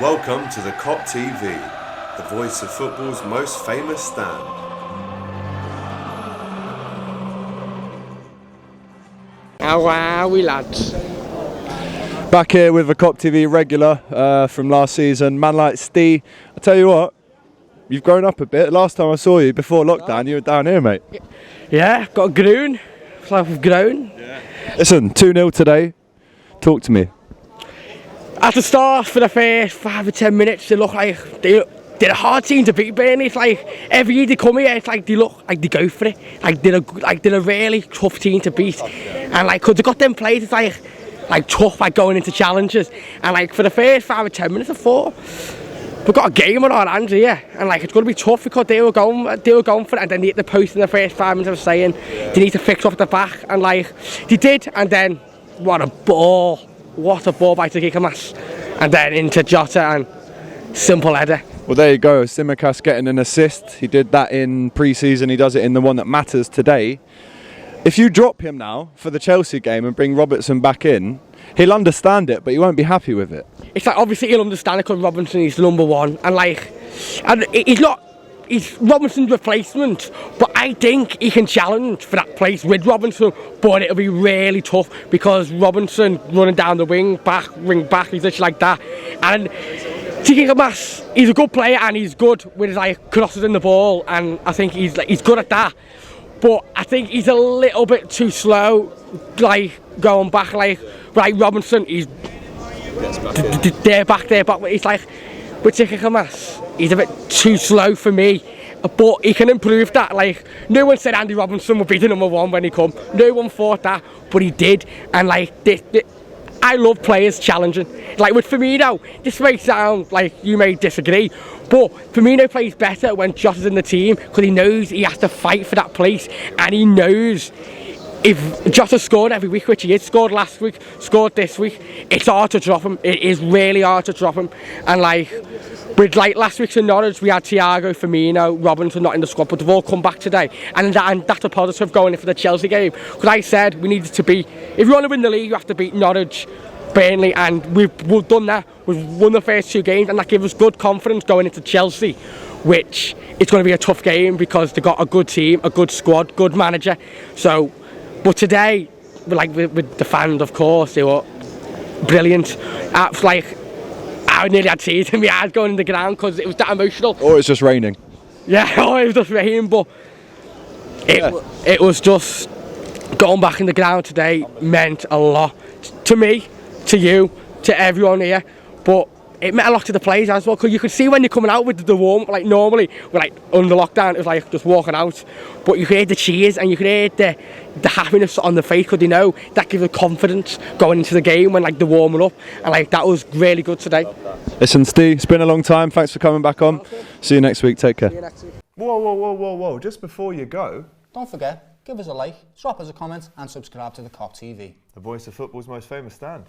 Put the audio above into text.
Welcome to the Kop TV, the voice of football's most famous stand. How are we, lads? Back here with the Kop TV regular from last season, man like Steve. I tell you what, you've grown up a bit. Last time I saw you before lockdown, you were down here, mate. Yeah, got grown. I've grown. Yeah. Listen, 2-0 today. Talk to me. At the start, for the first 5 or 10 minutes, they look like they're a hard team to beat. Burnley. It's like every year they come here, it's like they look like they go for it. Like they're a really tough team to beat. And like, cause they got them players, it's like tough, like going into challenges. And like for the first 5 or 10 minutes, I thought we've got a game on our hands here, and like it's going to be tough because they were going for it, and then they hit the post in the first 5 minutes. I was saying they need to fix off the back, and like they did, and then what a ball by Takamas, and then into Jota and simple header. Well, there you go, Simicast getting an assist. He did that in pre-season, he does it in the one that matters today. If you drop him now for the Chelsea game and bring Robertson back in, he'll understand it, but he won't be happy with it. It's like, obviously he'll understand it because Robinson is number one, and he's Robinson's replacement, but I think he can challenge for that place with Robinson, but it'll be really tough because Robinson running down the wing back, he's literally like that. And Tiki Kamas, he's a good player and he's good with his like crosses in the ball, and I think he's good at that. But I think he's a little bit too slow, like going back, like Robinson, he's they're back. It's like with Tiki Kamas, he's a bit too slow for me, but he can improve that. Like, no one said Andy Robinson would be the number one when he come. No one thought that, but he did. And like, I love players challenging. Like with Firmino, this may sound like you may disagree, but Firmino plays better when Jota's in the team because he knows he has to fight for that place, and he knows if Jota scored every week, which he had scored last week, scored this week, it's hard to drop him. It is really hard to drop him. And like with like last week's in Norwich, we had Thiago, Firmino, Robinson not in the squad, but they've all come back today, and that's a positive going in for the Chelsea game. Because I said we needed to beat, if you want to win the league, you have to beat Norwich, Burnley, and we've done that. We've won the first 2 games, and that gives us good confidence going into Chelsea, which it's going to be a tough game because they've got a good team, a good squad, good manager. So, but today, with the fans, of course, they were brilliant. I nearly had tears in my eyes going in the ground because it was that emotional. Or it's just raining. Yeah, it was just raining, but it was just going back in the ground today meant a lot to me, to you, to everyone here. But it meant a lot to the players as well, because you could see when you're coming out with the warm, like normally, like under lockdown, it was like just walking out. But you could hear the cheers and you could hear the happiness on the face, because they know that gives them confidence going into the game when like they're warming up, and like that was really good today. Listen, Steve, it's been a long time. Thanks for coming back on. See you next week. Take care. Whoa, just before you go, don't forget, give us a like, drop us a comment and subscribe to the Kop TV. the voice of football's most famous stand.